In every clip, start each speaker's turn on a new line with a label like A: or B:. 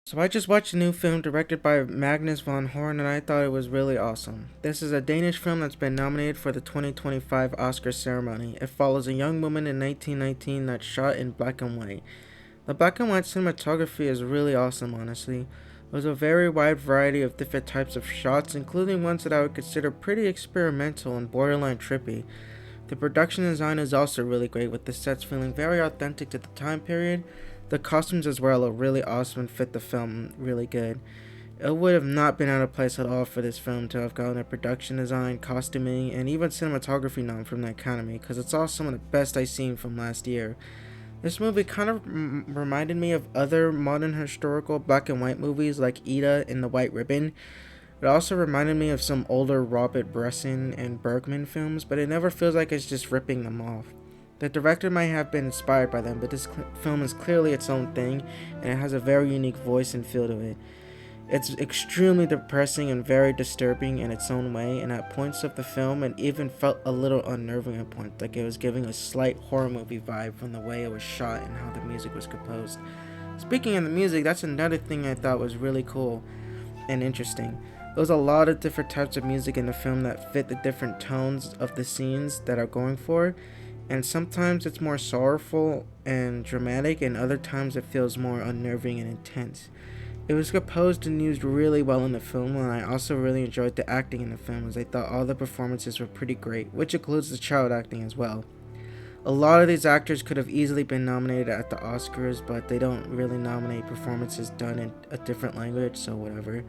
A: So I just watched a new film directed by Magnus von Horn and I thought it was really awesome. This is a Danish film that's been nominated for the 2025 Oscar ceremony. It follows a young woman in 1919 that's shot in black and white. The black and white cinematography is really awesome, honestly. There's a very wide variety of different types of shots, including ones that I would consider pretty experimental and borderline trippy. The production design is also really great, with the sets feeling very authentic to the time period. The costumes as well are really awesome and fit the film really good. It would have not been out of place at all for this film to have gotten a production design, costuming, and even cinematography nom from the Academy, because it's all some of the best I've seen from last year. This movie kind of reminded me of other modern historical black and white movies like Ida and the White Ribbon. It also reminded me of some older Robert Bresson and Bergman films, but it never feels like it's just ripping them off. The director might have been inspired by them, but this film is clearly its own thing, and it has a very unique voice and feel to it. It's extremely depressing and very disturbing in its own way, and at points of the film, it even felt a little unnerving at points, like it was giving a slight horror movie vibe from the way it was shot and how the music was composed. Speaking of the music, that's another thing I thought was really cool and interesting. There's a lot of different types of music in the film that fit the different tones of the scenes that are going for, and sometimes it's more sorrowful and dramatic, and other times it feels more unnerving and intense. It was composed and used really well in the film, and I also really enjoyed the acting in the film, as I thought all the performances were pretty great, which includes the child acting as well. A lot of these actors could have easily been nominated at the Oscars, but they don't really nominate performances done in a different language, so whatever.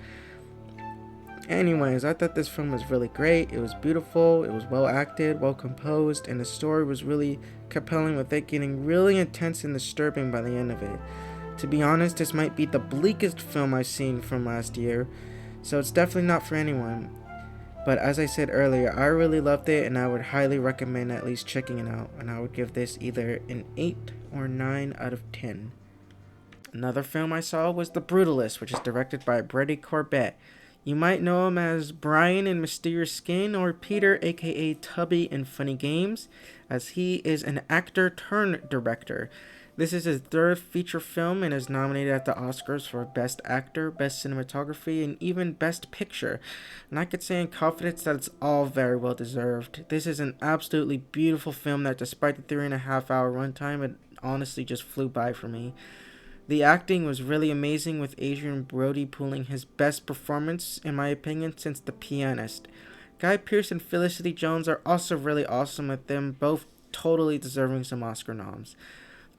A: Anyways, I thought this film was really great. It was beautiful, it was well acted, well composed, and the story was really compelling, with it getting really intense and disturbing by the end of it. To be honest, this might be the bleakest film I've seen from last year, so it's definitely not for anyone. But as I said earlier, I really loved it and I would highly recommend at least checking it out, and I would give this either an 8 or 9 out of 10. Another film I saw was The Brutalist, which is directed by Brady Corbett. You might know him as Brian in Mysterious Skin, or Peter aka Tubby in Funny Games, as he is an actor turned director. This is his third feature film and is nominated at the Oscars for Best Actor, Best Cinematography, and even Best Picture. And I could say in confidence that it's all very well deserved. This is an absolutely beautiful film that, despite the 3.5 hour runtime, it honestly just flew by for me. The acting was really amazing, with Adrian Brody pulling his best performance, in my opinion, since The Pianist. Guy Pearce and Felicity Jones are also really awesome, with them both totally deserving some Oscar noms.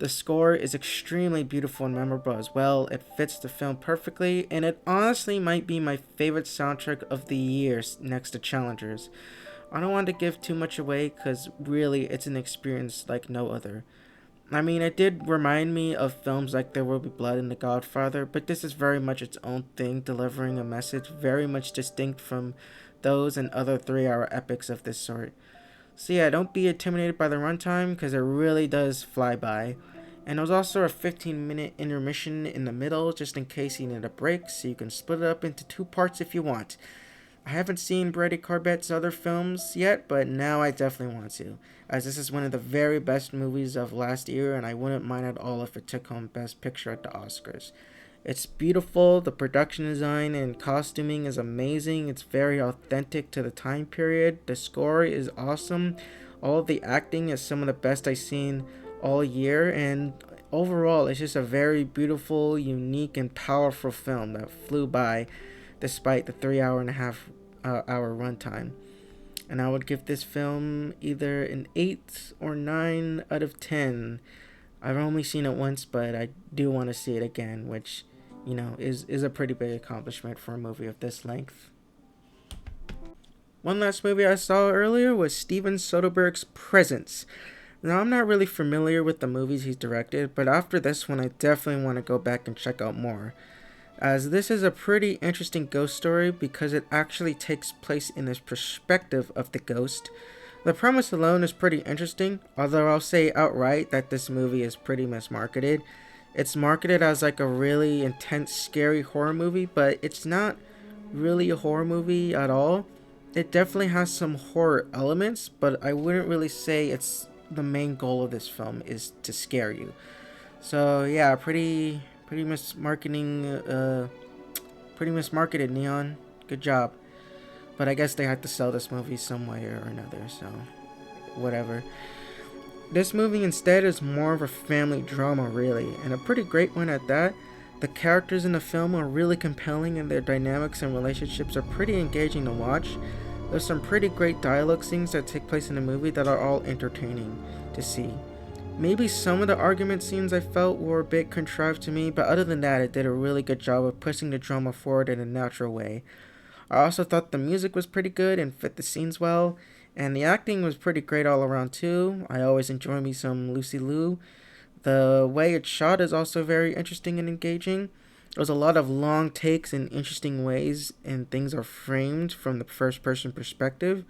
A: The score is extremely beautiful and memorable as well. It fits the film perfectly, and it honestly might be my favorite soundtrack of the year next to Challengers. I don't want to give too much away, because really it's an experience like no other. I mean, it did remind me of films like There Will Be Blood and The Godfather, but this is very much its own thing, delivering a message very much distinct from those and other 3 hour epics of this sort. So yeah, don't be intimidated by the runtime, because it really does fly by. And there's also a 15-minute intermission in the middle, just in case you need a break, so you can split it up into two parts if you want. I haven't seen Brady Corbett's other films yet, but now I definitely want to, as this is one of the very best movies of last year, and I wouldn't mind at all if it took home Best Picture at the Oscars. It's beautiful, the production design and costuming is amazing, it's very authentic to the time period, the score is awesome, all of the acting is some of the best I've seen all year, and overall, it's just a very beautiful, unique, and powerful film that flew by despite the 3.5 hour runtime. And I would give this film either an 8 or 9 out of 10. I've only seen it once, but I do want to see it again, which, is a pretty big accomplishment for a movie of this length. One last movie I saw earlier was Steven Soderbergh's Presence. Now, I'm not really familiar with the movies he's directed, but after this one, I definitely want to go back and check out more, as this is a pretty interesting ghost story because it actually takes place in this perspective of the ghost. The premise alone is pretty interesting, although I'll say outright that this movie is pretty mismarketed. It's marketed as like a really intense, scary horror movie, but it's not really a horror movie at all. It definitely has some horror elements, but I wouldn't really say it's the main goal of this film is to scare you. So yeah, Pretty mismarketing, pretty mismarketed, Neon. Good job. But I guess they had to sell this movie some way or another, so whatever. This movie instead is more of a family drama, really, and a pretty great one at that. The characters in the film are really compelling and their dynamics and relationships are pretty engaging to watch. There's some pretty great dialogue scenes that take place in the movie that are all entertaining to see. Maybe some of the argument scenes I felt were a bit contrived to me, but other than that, it did a really good job of pushing the drama forward in a natural way. I also thought the music was pretty good and fit the scenes well, and the acting was pretty great all around too. I always enjoy me some Lucy Liu. The way it's shot is also very interesting and engaging. There's a lot of long takes and interesting ways and things are framed from the first person perspective.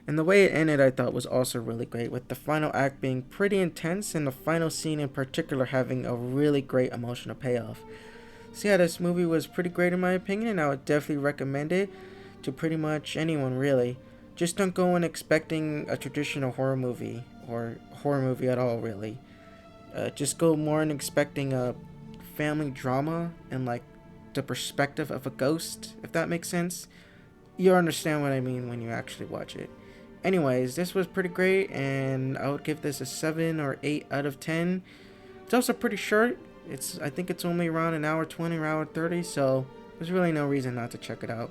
A: And the way it ended I thought was also really great, with the final act being pretty intense and the final scene in particular having a really great emotional payoff. So yeah, this movie was pretty great in my opinion, and I would definitely recommend it to pretty much anyone really. Just don't go in expecting a traditional horror movie or horror movie at all really. Just go more in expecting a family drama and like the perspective of a ghost, if that makes sense. You'll understand what I mean when you actually watch it. Anyways, this was pretty great, and I would give this a 7 or 8 out of 10. It's also pretty short. I think it's only around an hour 20 or hour 30, so there's really no reason not to check it out.